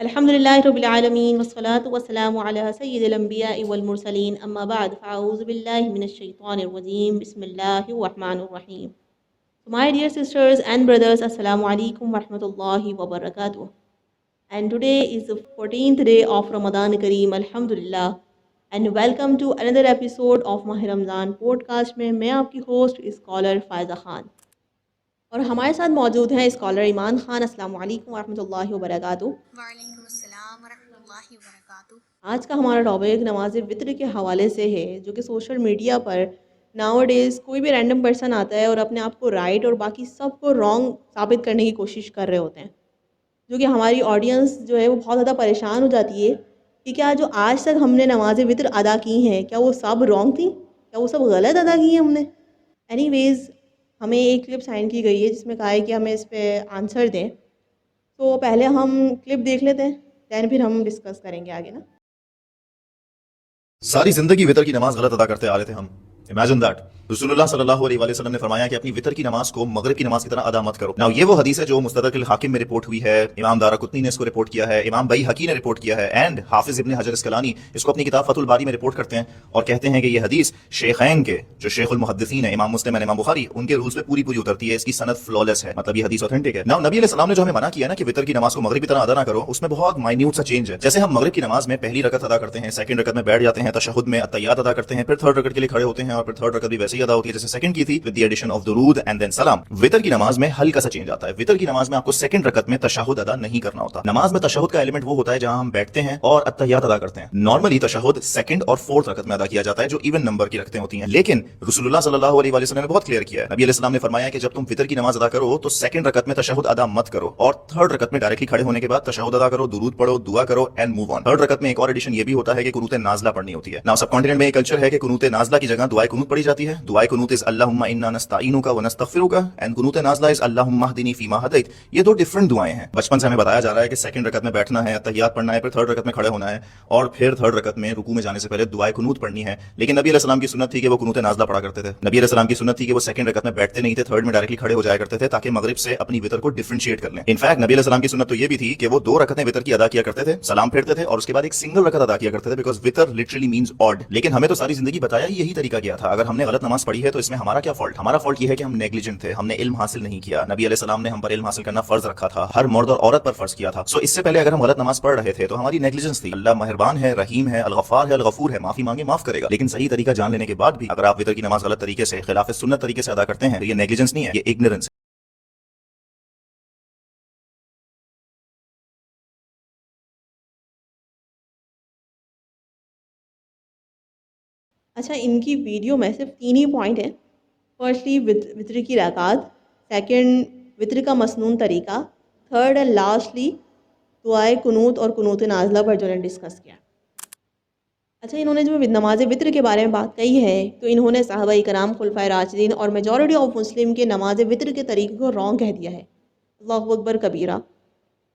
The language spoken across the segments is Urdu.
الحمدللہ رب العالمین والصلاة والسلام علی سید الانبیاء والمرسلین اما بعد فاعوذ باللہ من الشیطان الرجیم بسم اللہ الرحمن الرحیم. My dear sisters and brothers, Assalamu alaikum wa rahmatullahi wa barakatuh. And today is the 14th day of Ramadan Kareem, Alhamdulillah. And welcome to another episode of Mah Ramzan podcast میں میں آپ کی ہوسٹ اسکالر فائزہ خان. اور ہمارے ساتھ موجود ہیں اسکالر ایمان خان. السلام علیکم ورحمۃ اللہ وبرکاتہ. وعلیکم السلام ورحمۃ اللہ وبرکاتہ. آج کا ہمارا ٹاپک نماز وطر کے حوالے سے ہے، جو کہ سوشل میڈیا پر ناؤ ڈیز کوئی بھی رینڈم پرسن آتا ہے اور اپنے آپ کو رائٹ اور باقی سب کو رانگ ثابت کرنے کی کوشش کر رہے ہوتے ہیں، جو کہ ہماری آڈینس جو ہے وہ بہت زیادہ پریشان ہو جاتی ہے کہ کیا جو آج تک ہم نے نماز وطر ادا کی ہیں کیا وہ سب رانگ تھیں، کیا وہ سب غلط ادا کی ہیں ہم نے. اینی ویز ہمیں ایک کلپ سائن کی گئی ہے جس میں کہا ہے کہ ہمیں اس پہ آنسر دیں. تو پہلے ہم کلپ دیکھ لیتے ہیں، دین پھر ہم ڈسکس کریں گے آگے نا. ساری زندگی وطر کی نماز غلط ادا کرتے آ رہے تھے ہم. امیجن دیٹ رسول اللہ صلی اللہ علیہ وسلم نے فرمایا کہ اپنی وطر کی نماز کو مغرب کی نماز کی طرح ادا مت کرو. ناؤ یہ وہ حدیث ہے جو مستدرک الحاکم میں رپورٹ ہوئی ہے، امام دارقطنی نے اس کو رپورٹ کیا ہے، امام بیہقی نے رپورٹ کیا ہے، اینڈ حافظ ابن حجر اسقلانی اس کو اپنی کتاب فتح الباری میں رپورٹ کرتے ہیں اور کہتے ہیں کہ یہ حدیث شیخین کے جو شیخ المحدثین ہیں، امام مسلم اور امام بخاری، ان کے رولز پہ پوری اترتی ہے. اس کی سند فلالس ہے، مطلب یہ حدیث اوتھینٹک ہے. ناؤ نبی علیہ السلام نے جو ہمیں منع کیا نا کہ وطر کی نماز کو مغرب کی طرح ادا نہ کرو، اس میں بہت مائنیوٹ سا چینج ہے. جیسے ہم مغرب کی نماز میں پہلی رکعت ادا کرتے ہیں، سیکنڈ رکعت میں بیٹھ جاتے ہیں، تشہد میں التحیات ادا کرتے ہیں، پھر تھرڈ رکعت کے لیے کھڑے ہوتے ہیں اور پھر تھرڈ رکعت بھی ویسے ہی ادا ہوتی ہے جیسے سیکنڈ کی تھی with the addition of درود and then سلام. وطر کی نماز میں ہلکا سا چینج آتا ہے. وطر کی نماز میں آپ کو سیکنڈ رکعت میں تشہد ادا نہیں کرنا ہوتا. نماز میں تشہد کا ایلیمنٹ وہ ہوتا ہے جہاں ہم بیٹھتے ہیں اور التحیات ادا کرتے ہیں. نارملی تشہد سیکنڈ اور فورتھ رکعت میں ادا کیا جاتا ہے جو ایون نمبر کی رکعتیں ہوتی ہیں، لیکن رسول اللہ صلی اللہ علیہ وسلم نے بہت کلیئر کیا ہے. نبی علیہ السلام نے فرمایا کہ جب تم وطر کی نماز ادا کرو تو سیکنڈ رکعت میں تشہد ادا مت کرو اور تھرڈ رکعت میں ڈائریکٹلی کھڑے ہونے کے بعد تشہد ادا کرو، درود پڑھو، دعا کرو اینڈ موو آن. تھرڈ رکعت میں ایک اور ایڈیشن یہ بھی ہوتا ہے کہ قنوت نازلہ پڑھنی ہوتی ہے. ناؤ سب کانٹیننٹ میں یہ کلچر ہے کہ قنوت نازلہ کی جگہ دعائے قنوت پڑھی جاتی ہے. دعائے قنوت از اللہم انا نستعینک ونستغفرک اینڈ قنوت نازلہ از اللہم اہدنی فیما ہدیت. یہ دو ڈفرنٹ دعائیں ہیں. بچپن سے ہمیں بتایا جا رہا ہے کہ سیکنڈ رکعت میں بیٹھنا ہے، تحیات پڑھنا ہے، پھر تھرڈ رکعت میں کھڑے ہونا ہے اور پھر تھرڈ رکعت میں رکوع میں جانے سے پہلے دعائے قنوت پڑھنی ہے. لیکن نبی علیہ السلام کی سنت تھی کہ وہ قنوت نازلہ پڑھا کرتے تھے. نبی علیہ السلام کی سنت تھی کہ وہ سیکنڈ رکعت میں بیٹھتے نہیں تھے، تھرڈ میں ڈائریکٹلی کھڑے ہو جایا کرتے تھے تاکہ مغرب سے اپنی وطر کو ڈیفرینشیٹ کر لیں. انفیکٹ نبی علیہ السلام کی سنت تو یہ بھی تھی کہ وہ دو رکعتیں وطر کی ادا کیا کرتے تھے، سلام پھیرتے تھے اور اس کے بعد ایک سنگل رکعت ادا کیا کرتے تھے بیکاز وطر لٹرلی مینز آڈ. لیکن ہمیں تو ساری زندگی بتایا ہی یہی طریقہ کیا تھا. اگر ہم نے غلط نماز پڑھی ہے تو اس میں ہمارا کیا فالٹ؟ ہمارا فالٹ یہ ہے کہ ہم نیگلیجنٹ تھے، ہم نے علم حاصل نہیں کیا. نبی علیہ السلام نے ہم پر علم حاصل کرنا فرض رکھا تھا، ہر مرد اور عورت پر فرض کیا تھا. سو اس سے پہلے اگر ہم غلط نماز پڑھ رہے تھے تو ہماری نیگلیجنس تھی. اللہ مہربان ہے، رحیم ہے، الغفار ہے، الغفور ہے، معافی مانگے معاف کرے گا. لیکن صحیح طریقہ جان لینے کے بعد بھی اگر آپ وطر کی نماز غلط طریقے سے، خلاف سنت طریقے سے ادا کرتے ہیں تو یہ نیگلیجنس نہیں ہے، یہ اگنورنس ہے. اچھا، ان کی ویڈیو میں صرف 3 ہی پوائنٹ ہیں. فرسٹلی وطر کی رکعت، سیکنڈ وطر کا مسنون طریقہ، تھرڈ اینڈ لاسٹلی دعائے قنوت اور قنوت نازلہ پر جو نے ڈسکس کیا. اچھا، انہوں نے جو نماز وطر کے بارے میں بات کہی ہے تو انہوں نے صحابہ کرام، خلفائے راشدین اور میجورٹی آف مسلم کے نماز وطر کے طریقے کو رانگ کہہ دیا ہے. اللہ اکبر کبیرہ.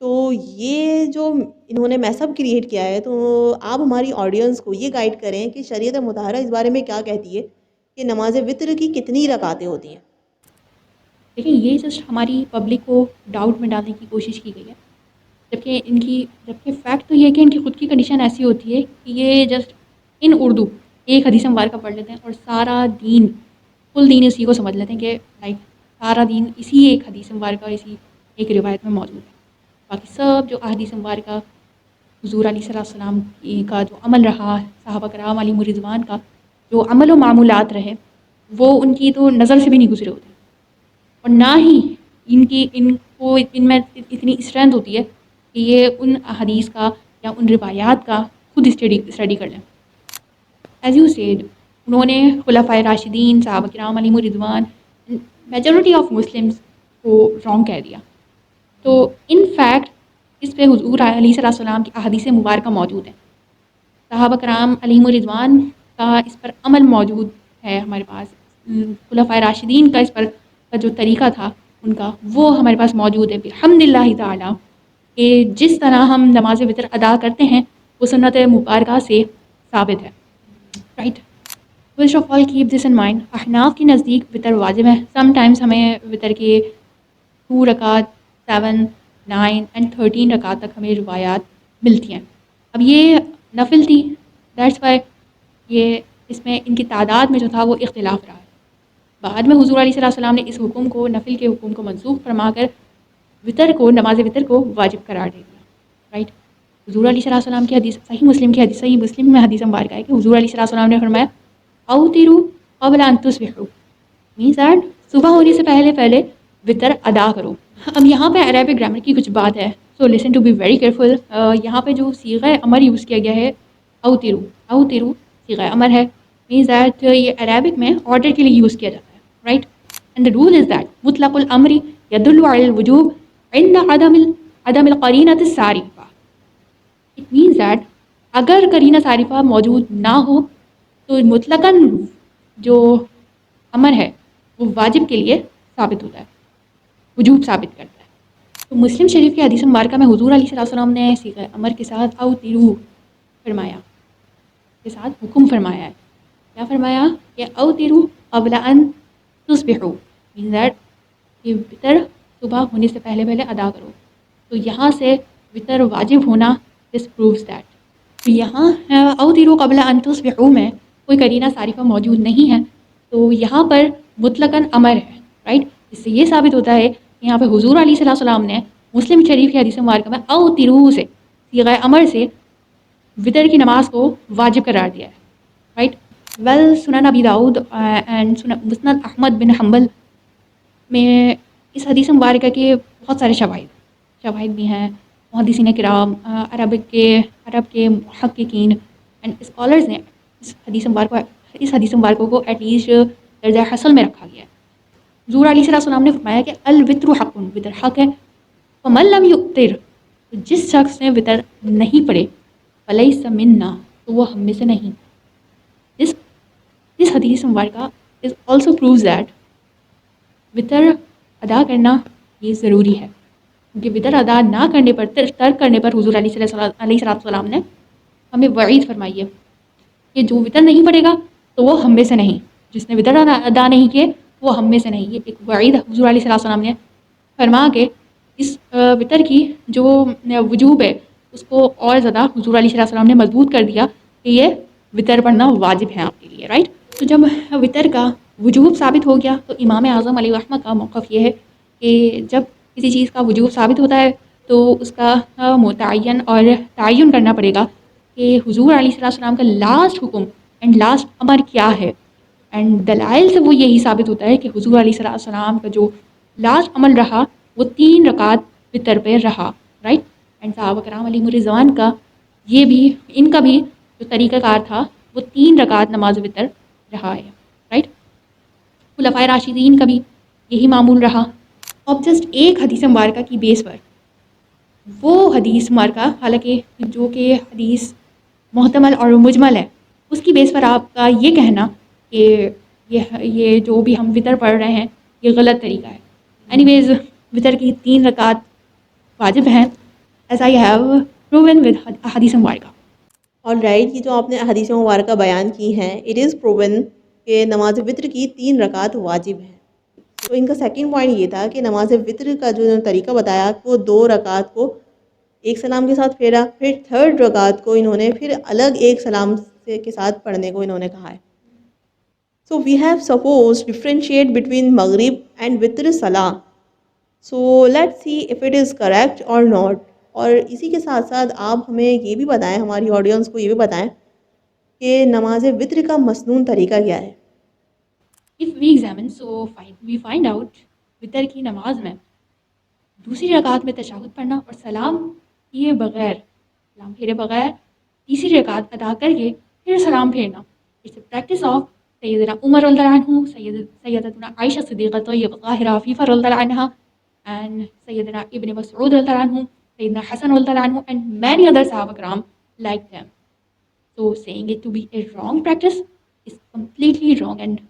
تو یہ جو انہوں نے میس اپ کریٹ کیا ہے، تو آپ ہماری آڈینس کو یہ گائیڈ کریں کہ شریعت مطہرہ اس بارے میں کیا کہتی ہے کہ نماز وطر کی کتنی رکعتیں ہوتی ہیں. لیکن یہ جسٹ ہماری پبلک کو ڈاؤٹ میں ڈالنے کی کوشش کی گئی ہے، جبکہ فیکٹ تو یہ ہے کہ ان کی خود کی کنڈیشن ایسی ہوتی ہے کہ یہ جسٹ ان اردو ایک حدیث مبارکہ پڑھ لیتے ہیں اور سارا دین، فل دین اسی کو سمجھ لیتے ہیں کہ لائک سارا دین اسی ایک حدیث مبارکہ اور اسی ایک روایت میں موجود ہے. باقی سب جو احادیث مبارکہ حضور علیہ السلام کا جو عمل رہا، صحابہ کرام علیہم رضوان کا جو عمل و معمولات رہے، وہ ان کی تو نظر سے بھی نہیں گزرے ہوتے. اور نہ ہی ان میں اتنی اسٹرینتھ ہوتی ہے کہ یہ ان احادیث کا یا ان روایات کا خود اسٹڈی کر لیں. ایز یو سیڈ، انہوں نے خلفائے راشدین، صحابہ کرام علیہم رضوان، میجورٹی آف مسلمس کو رانگ کہہ دیا. تو ان فیکٹ اس پہ حضور علیہ السلام کی احادیث مبارکہ موجود ہیں، صحابہ کرام علیہم رضوان کا اس پر عمل موجود ہے ہمارے پاس، خلفائے راشدین کا اس پر کا جو طریقہ تھا ان کا وہ ہمارے پاس موجود ہے. الحمد للہ تعالیٰ کہ جس طرح ہم نماز وطر ادا کرتے ہیں وہ سنت مبارکہ سے ثابت ہے. Right. First of all keep this in mind. احناف کے نزدیک وطر واجب ہے. سم ٹائمس ہمیں وطر کے 2 رکعت 7 9 اینڈ 13 رکعت تک ہمیں روایات ملتی ہیں. اب یہ نفل تھی، دیٹس وائی یہ اس میں ان کی تعداد میں جو تھا وہ اختلاف رہا ہے. بعد میں حضور علیہ السلام نے اس حکم کو، نفل کے حکم کو منسوخ فرما کر وطر کو، نماز وطر کو واجب قرار دے دیا. رائٹ. حضور علیہ السلام کی حدیث، صحیح مسلم میں حدیث مبارکہ ہے کہ حضور علیہ السلام نے فرمایا اوتروا قبل ان تصبحوا، مینز دیٹ صبح ہونے سے پہلے پہلے وطر ادا کرو. اب یہاں پہ عربک گرامر کی کچھ بات ہے، so listen to be very careful. یہاں پہ جو صیغہ امر یوز کیا گیا ہے اوترو صیغہ امر ہے، مینز دیٹ یہ عربک میں آرڈر کے لیے یوز کیا جاتا ہے. Right. And the rule is that مطلق الامر یدل علی الوجوب عند عدم القرینۃ الصارفہ. اٹ مینز دیٹ اگر قرینہ صارفہ موجود نہ ہو تو مطلقاً جو امر ہے وہ واجب کے لیے ثابت ہوتا ہے، وجوب ثابت کرتا ہے. تو مسلم شریف کی حدیث مبارکہ میں حضور علیہ السلام نے صیغہ امر کے ساتھ اوترو فرمایا، کے ساتھ حکم فرمایا ہے. کیا فرمایا؟ کہ اوترو قبل ان تصبحوا، مینز دیٹ کہ وطر صبح ہونے سے پہلے پہلے ادا کرو. تو یہاں سے وطر واجب ہونا دس پرووز دیٹ. تو یہاں اوترو قبل ان تصبحوا میں کوئی قرینہ صارفہ موجود نہیں ہے، تو یہاں پر مطلقاً امر ہے. رائٹ. اس سے یہ ثابت ہوتا ہے کہ یہاں پہ حضور علیہ السلام نے مسلم شریف کی حدیث مبارکہ میں اوترو سے، صیغہ امر سے وطر کی نماز کو واجب قرار دیا ہے. رائٹ. ویل سنن ابی داؤد اینڈ مسند احمد بن حنبل میں اس حدیث مبارکہ کے بہت سارے شواہد بھی ہیں. محدثین کرام، عرب کے محققین اینڈ اسکالرز نے اس حدیث مبارکہ کو ایٹ لیسٹ درجہ حسن میں رکھا گیا ہے. حضور علیہ السلام نے فرمایا کہ الوتر حق، وطر حق ہے. فمن لم یؤتر، تو جس شخص نے وطر نہیں پڑھے، فلیس منا، تو وہ ہم میں سے نہیں. اس حدیث مبارکہ از آلسو پرووز دیٹ وطر ادا کرنا یہ ضروری ہے، کیونکہ وطر ادا نہ کرنے پر، ترک کرنے پر حضور علیہ السلام نے ہمیں وعید فرمائی ہے کہ جو وطر نہیں پڑھے گا تو وہ ہم میں سے نہیں، جس نے وطر ادا نہیں کیے وہ ہم میں سے نہیں. یہ ایک وعید حضور علیہ السلام نے فرما کے اس وطر کی جو وجوب ہے اس کو اور زیادہ حضور علیہ السلام نے مضبوط کر دیا کہ یہ وطر پڑھنا واجب ہے آپ کے لیے. رائٹ. تو جب وطر کا وجوب ثابت ہو گیا تو امام اعظم علیہ الرحمہ کا موقف یہ ہے کہ جب کسی چیز کا وجوب ثابت ہوتا ہے تو اس کا متعین اور تعین کرنا پڑے گا کہ حضور علیہ السلام کا لاسٹ حکم اینڈ لاسٹ امر کیا ہے. اینڈ دلائل سے وہ یہی ثابت ہوتا ہے کہ حضور علیہ السلام کا جو لاسٹ عمل رہا وہ 3 رکعت وطر پہ رہا. رائٹ. اینڈ صحابہ کرام علیہم الرضوان کا یہ بھی، ان کا بھی جو طریقہ کار تھا وہ 3 رکعت نماز وطر رہا ہے. رائٹ. خلفائے راشدین کا بھی یہی معمول رہا. اب جسٹ ایک حدیث مبارکہ کی بیس پر، وہ حدیث مبارکہ حالانکہ جو کہ حدیث محتمل اور مجمل ہے، اس کی بیس پر آپ کا یہ کہنا کہ یہ جو بھی ہم وطر پڑھ رہے ہیں یہ غلط طریقہ ہے. اینی ویز وطر کی 3 رکعت واجب ہیں، as I have proven with حدیث مبارکہ. اور رائٹ، یہ جو آپ نے حدیث مبارکہ بیان کی ہیں، اٹ از پروون کہ نماز وطر کی 3 رکعت واجب ہیں. تو ان کا سیکنڈ پوائنٹ یہ تھا کہ نماز وطر کا جو طریقہ بتایا وہ 2 رکعت کو ایک سلام کے ساتھ پھیرا، پھر 3rd رکعت کو انہوں نے پھر الگ ایک سلام کے ساتھ پڑھنے کو انہوں نے کہا ہے. So we have supposed differentiate between Maghrib and Witr Salah. So let's see if it is correct or not. اور اسی کے ساتھ ساتھ آپ ہمیں یہ بھی بتائیں، ہماری آڈینس کو یہ بھی بتائیں کہ نماز وطر کا مسنون طریقہ کیا ہے. If we examine, we find out وطر کی نماز میں دوسری رکعت میں تشہد پڑھنا اور سلام کیے بغیر، سلام پھیرے بغیر تیسری رکعت ادا کر کے پھر سلام پھیرنا. It's a practice of سیدنا عمر رضی اللہ عنہ، سیدتنا عائشہ صدیقہ طیبہ طاہرہ عفیفہ رضی اللہ عنہ، and سیدنا ابن مسعود رضی اللہ عنہ، سیدنا حسن رضی اللہ عنہ, and many other صحابہ کرام like them. So saying it to be a wrong practice is completely wrong and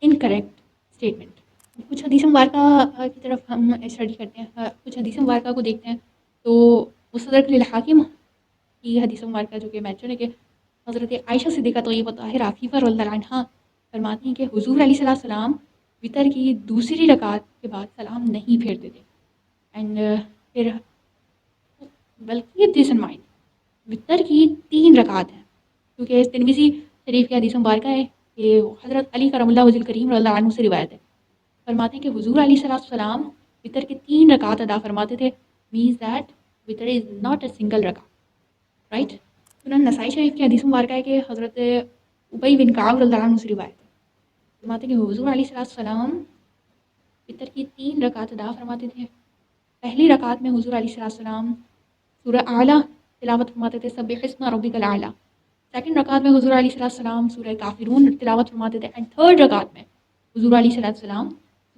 incorrect statement. کچھ حدیث مبارکہ کی طرف ہم اسٹڈی کرتے ہیں، کچھ حدیث مبارکہ کو دیکھتے ہیں تو مستدرک للحاکم کی حدیث مبارکہ جو کہ مینشن ہے کہ حضرت عائشہ صدیقہ طیبہ طاہرہ عفیفہ رضی اللہ عنہا فرماتی ہیں کہ حضور علیہ السلام وطر کی دوسری رکعت کے بعد سلام نہیں پھیرتے تھے. اینڈ پھر بلکہ دس ان مائنڈ وطر کی 3 رکعت ہیں، کیونکہ ترمذی شریف کی حدیث مبارکہ ہے کہ حضرت علی کرم اللہ وجہ الکریم رضی اللہ عنہ سے روایت ہے، فرماتے ہیں کہ حضور علیہ السلام وطر کے 3 رکعت ادا فرماتے تھے. مینس دیٹ وطر از ناٹ اے سنگل رکعت، رائٹ. سنن نسائی شریف کی حدیث مبارکہ ہے کہ حضرت ابی بن کعب رضی اللہ عنہ سے روایت ہے، فرماتے ہیں کہ حضور علیہ السلام وطر کی 3 رکعت ادا فرماتے تھے. پہلی رکعت میں حضور علیہ السلام سورہ اعلیٰ تلاوت فرماتے تھے، سبح اسم ربک الاعلیٰ. سیکنڈ رکعت میں حضور علیہ السلام سورہ کافرون تلاوت فرماتے تھے. اینڈ تھرڈ رکعت میں حضور علیہ السلام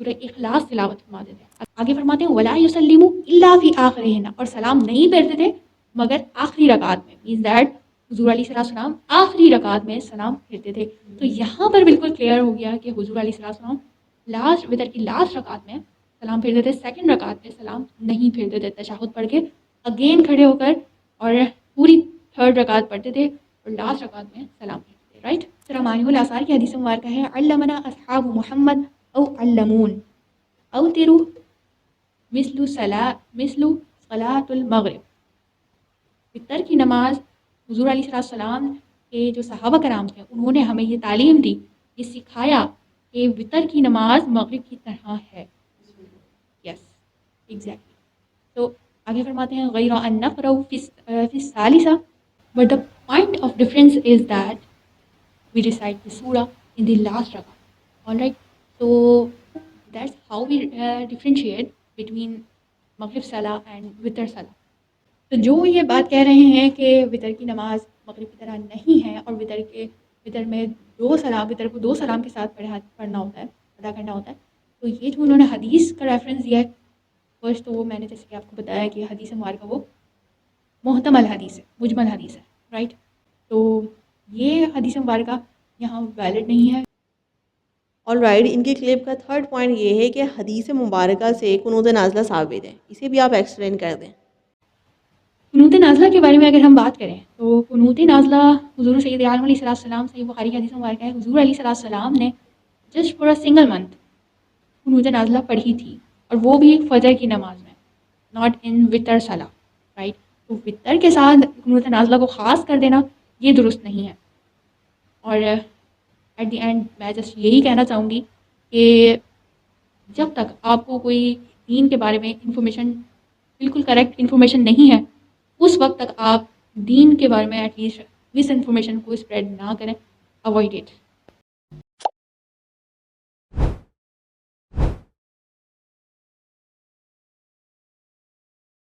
سورہ اخلاص تلاوت فرماتے تھے. آگے فرماتے ہیں ولا یسلموا الا فی آخرہن، اور سلام نہیں پھیرتے تھے مگر آخری رکعت میں. مینس دیٹ حضور علیہ السلام آخری رکعت میں سلام پھیرتے تھے. تو یہاں پر بالکل کلیئر ہو گیا کہ حضور علیہ السلام لاسٹ وطر کی لاسٹ رکعت میں سلام پھیرتے تھے، سیکنڈ رکعت میں سلام نہیں پھیرتے تھے. تشہد پڑھ کے اگین کھڑے ہو کر اور پوری تھرڈ رکعت پڑھتے تھے اور لاسٹ رکعت میں سلام پھیرتے تھے، رائٹ. پھر معنی الاثار کی حدیث مبارکہ ہے علمنا اصحاب محمد او علمون او تیرو مثل صلاۃ المغرب. فطر کی نماز حضور علیہ السلام کے جو صحابہ کرام تھے انہوں نے ہمیں یہ تعلیم دی، یہ سکھایا کہ وطر کی نماز مغرب کی طرح ہے. Yes exactly. تو آگے فرماتے ہیں غیر ان نقرأ فی الثالثہ but the point of difference is that we recite the سورہ ان دی لاسٹ رکعت. آلرائٹ. تو that's how we differentiate between مغرب صلاح اینڈ وطر صلاح. تو جو یہ بات کہہ رہے ہیں کہ وطر کی نماز مغرب کی طرح نہیں ہے اور وطر میں 2 سلام، وطر کو 2 سلام کے ساتھ پڑھنا ہوتا ہے، ادا کرنا ہوتا ہے، تو یہ جو انہوں نے حدیث کا ریفرنس دیا ہے فرسٹ، تو وہ میں نے جیسے کہ آپ کو بتایا کہ حدیث مبارکہ وہ محتمل حدیث ہے، مجمل حدیث ہے، رائٹ. تو یہ حدیث مبارکہ یہاں ویلڈ نہیں ہے. All right. ان کے کلپ کا تھرڈ پوائنٹ یہ ہے کہ حدیث مبارکہ سے قنوت نازلہ ثابت ہے. اسے بھی آپ ایکسپلین کر دیں. قنوت نازلہ کے بارے میں اگر ہم بات کریں تو قنوت نازلہ حضور سید عالم علیہ السلام صحیح بخاری کی حدیث مبارکہ ہے حضور علیہ السلام نے just for a single month قنوت نازلہ پڑھی تھی، اور وہ بھی فجر کی نماز میں، ناٹ ان وطر صلاح، رائٹ. تو وطر کے ساتھ قنوت نازلہ کو خاص کر دینا یہ درست نہیں ہے. اور ایٹ دی اینڈ میں جسٹ یہی کہنا چاہوں گی کہ جب تک آپ کو کوئی دین کے بارے میں انفارمیشن بالکل کریکٹ انفارمیشن نہیں ہے، اس وقت تک آپ دین کے بارے میں ایٹ لیسٹ مس انفارمیشن کو اسپریڈ نہ کریں. Avoid it.